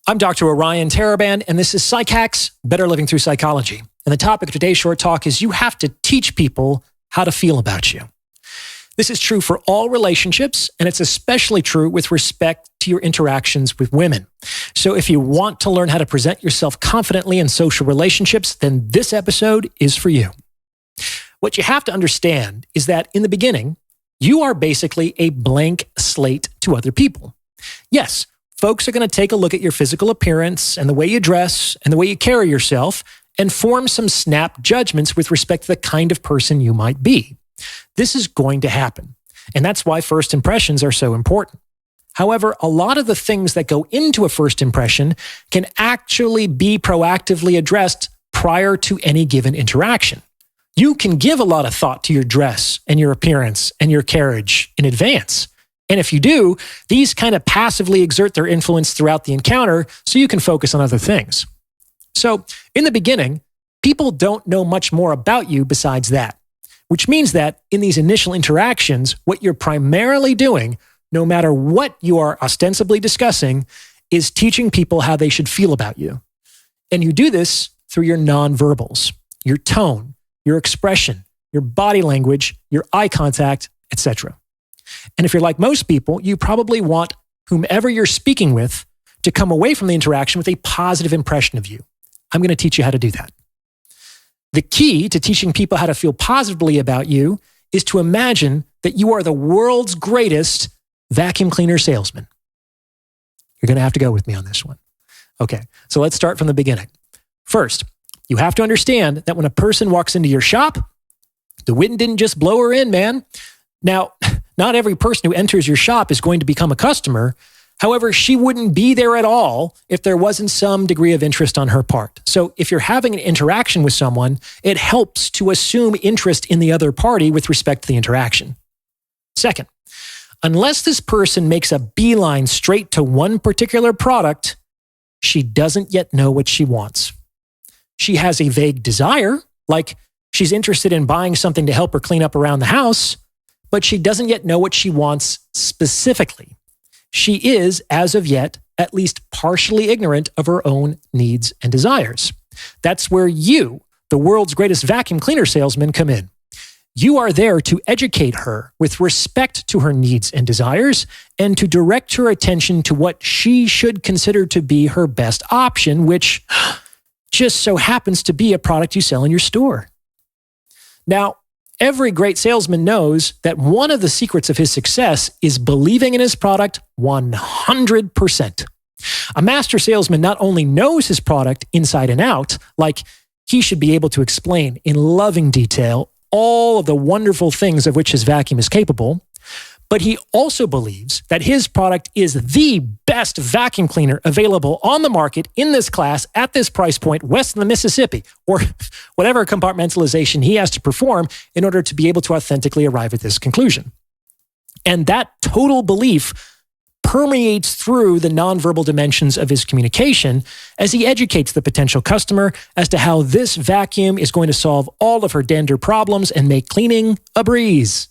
I'm Dr. Orion Taraban, and this is PsycHacks, Better Living Through Psychology. And the topic of today's short talk is you have to teach people how to feel about you. This is true for all relationships, and it's especially true with respect to your interactions with women. So if you want to learn how to present yourself confidently in social relationships, then this episode is for you. What you have to understand is that in the beginning, you are basically a blank slate to other people. Yes, folks are going to take a look at your physical appearance and the way you dress and the way you carry yourself and form some snap judgments with respect to the kind of person you might be. This is going to happen, and that's why first impressions are so important. However, a lot of the things that go into a first impression can actually be proactively addressed prior to any given interaction. You can give a lot of thought to your dress and your appearance and your carriage in advance. And if you do, these kind of passively exert their influence throughout the encounter so you can focus on other things. So in the beginning, people don't know much more about you besides that, which means that in these initial interactions, what you're primarily doing, no matter what you are ostensibly discussing, is teaching people how they should feel about you. And you do this through your nonverbals, your tone, your expression, your body language, your eye contact, etc. And if you're like most people, you probably want whomever you're speaking with to come away from the interaction with a positive impression of you. I'm going to teach you how to do that. The key to teaching people how to feel positively about you is to imagine that you are the world's greatest vacuum cleaner salesman. You're going to have to go with me on this one. Okay, so let's start from the beginning. First, you have to understand that when a person walks into your shop, the wind didn't just blow her in, man. Now, not every person who enters your shop is going to become a customer. However, she wouldn't be there at all if there wasn't some degree of interest on her part. So if you're having an interaction with someone, it helps to assume interest in the other party with respect to the interaction. Second, unless this person makes a beeline straight to one particular product, she doesn't yet know what she wants. She has a vague desire, like she's interested in buying something to help her clean up around the house, but she doesn't yet know what she wants specifically. She is, as of yet, at least partially ignorant of her own needs and desires. That's where you, the world's greatest vacuum cleaner salesman, come in. You are there to educate her with respect to her needs and desires and to direct her attention to what she should consider to be her best option, which just so happens to be a product you sell in your store. Now, every great salesman knows that one of the secrets of his success is believing in his product 100%. A master salesman not only knows his product inside and out, like he should be able to explain in loving detail all of the wonderful things of which his vacuum is capable, but he also believes that his product is the best vacuum cleaner available on the market in this class at this price point west of the Mississippi, or whatever compartmentalization he has to perform in order to be able to authentically arrive at this conclusion. And that total belief permeates through the nonverbal dimensions of his communication as he educates the potential customer as to how this vacuum is going to solve all of her dander problems and make cleaning a breeze.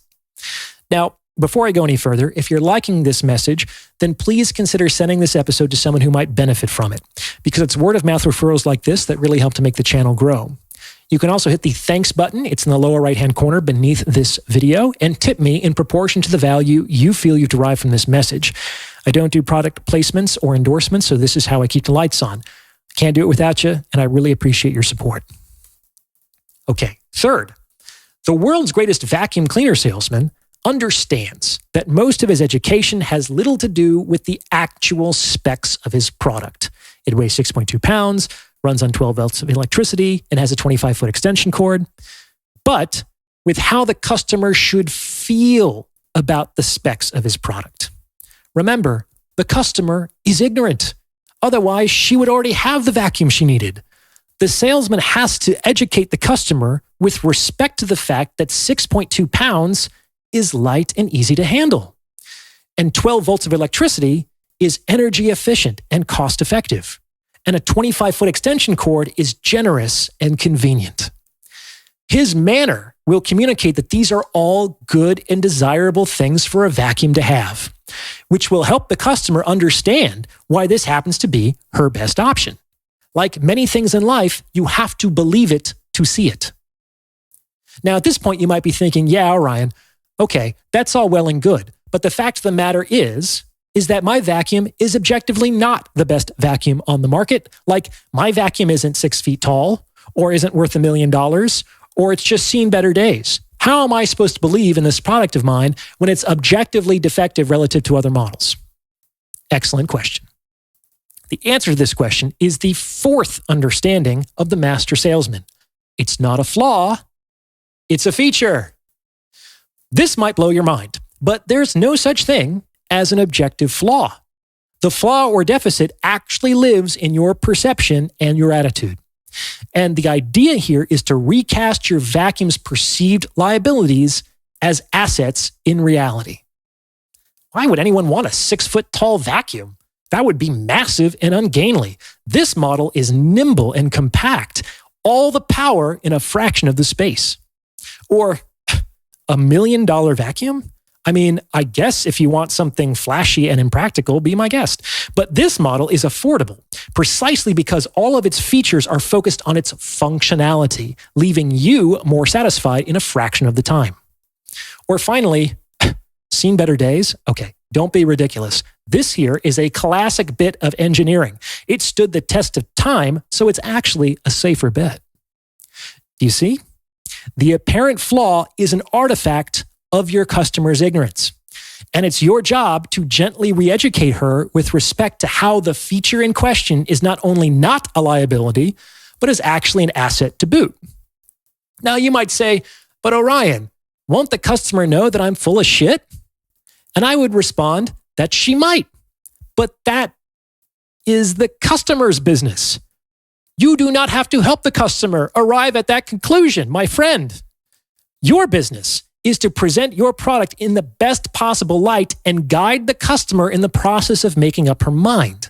Now, before I go any further, if you're liking this message, then please consider sending this episode to someone who might benefit from it, because it's word-of-mouth referrals like this that really help to make the channel grow. You can also hit the thanks button. It's in the lower right-hand corner beneath this video, and tip me in proportion to the value you feel you've derived from this message. I don't do product placements or endorsements, so this is how I keep the lights on. I can't do it without you, and I really appreciate your support. Okay, third, the world's greatest vacuum cleaner salesman understands that most of his education has little to do with the actual specs of his product. It weighs 6.2 pounds, runs on 12 volts of electricity, and has a 25-foot extension cord, but with how the customer should feel about the specs of his product. Remember, the customer is ignorant. Otherwise, she would already have the vacuum she needed. The salesman has to educate the customer with respect to the fact that 6.2 pounds is light and easy to handle. And 12 volts of electricity is energy efficient and cost effective. And a 25-foot extension cord is generous and convenient. His manner will communicate that these are all good and desirable things for a vacuum to have. which will help the customer understand why this happens to be her best option. Like many things in life, you have to believe it to see it. Now, at this point, you might be thinking, yeah, Orion, okay, that's all well and good. But the fact of the matter is that my vacuum is objectively not the best vacuum on the market. Like my vacuum isn't 6 feet tall or isn't worth $1 million or it's just seen better days. How am I supposed to believe in this product of mine when it's objectively defective relative to other models? Excellent question. The answer to this question is the fourth understanding of the master salesman. It's not a flaw, it's a feature. This might blow your mind, but there's no such thing as an objective flaw. The flaw or deficit actually lives in your perception and your attitude. And the idea here is to recast your vacuum's perceived liabilities as assets in reality. Why would anyone want a 6-foot-tall vacuum? That would be massive and ungainly. This model is nimble and compact, all the power in a fraction of the space. Or $1 million vacuum? I mean, I guess if you want something flashy and impractical, be my guest. But this model is affordable precisely because all of its features are focused on its functionality, leaving you more satisfied in a fraction of the time. Or finally, seen better days? Okay, don't be ridiculous. This here is a classic bit of engineering. It stood the test of time, so it's actually a safer bet. Do you see? The apparent flaw is an artifact of your customer's ignorance. And it's your job to gently re-educate her with respect to how the feature in question is not only not a liability, but is actually an asset to boot. Now you might say, but Orion, won't the customer know that I'm full of shit? And I would respond that she might, but that is the customer's business. You do not have to help the customer arrive at that conclusion, my friend. Your business is to present your product in the best possible light and guide the customer in the process of making up her mind.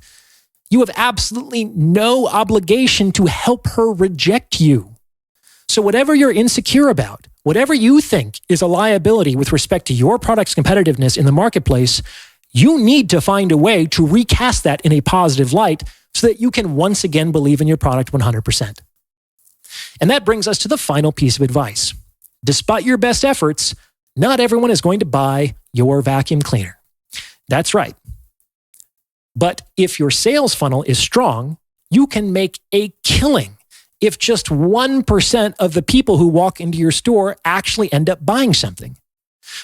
You have absolutely no obligation to help her reject you. So whatever you're insecure about, whatever you think is a liability with respect to your product's competitiveness in the marketplace, you need to find a way to recast that in a positive light so that you can once again believe in your product 100%. And that brings us to the final piece of advice. Despite your best efforts, not everyone is going to buy your vacuum cleaner. That's right. But if your sales funnel is strong, you can make a killing if just 1% of the people who walk into your store actually end up buying something.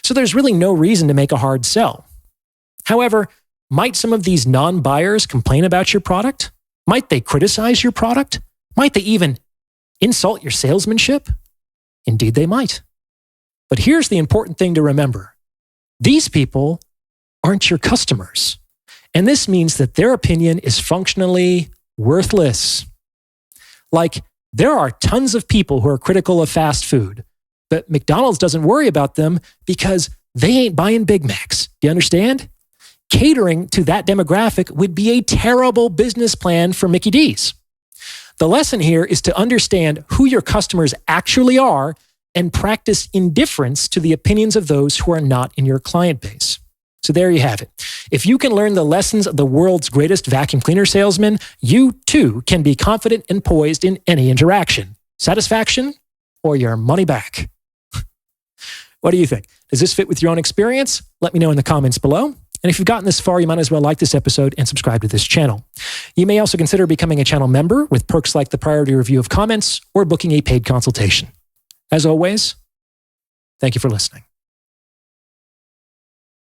So there's really no reason to make a hard sell. However, might some of these non-buyers complain about your product? Might they criticize your product? Might they even insult your salesmanship? Indeed, they might. But here's the important thing to remember. These people aren't your customers. And this means that their opinion is functionally worthless. Like, there are tons of people who are critical of fast food, but McDonald's doesn't worry about them because they ain't buying Big Macs. Do you understand? Catering to that demographic would be a terrible business plan for Mickey D's. The lesson here is to understand who your customers actually are and practice indifference to the opinions of those who are not in your client base. So there you have it. If you can learn the lessons of the world's greatest vacuum cleaner salesman, you too can be confident and poised in any interaction. Satisfaction or your money back. What do you think? Does this fit with your own experience? Let me know in the comments below. And if you've gotten this far, you might as well like this episode and subscribe to this channel. You may also consider becoming a channel member with perks like the priority review of comments or booking a paid consultation. As always, thank you for listening.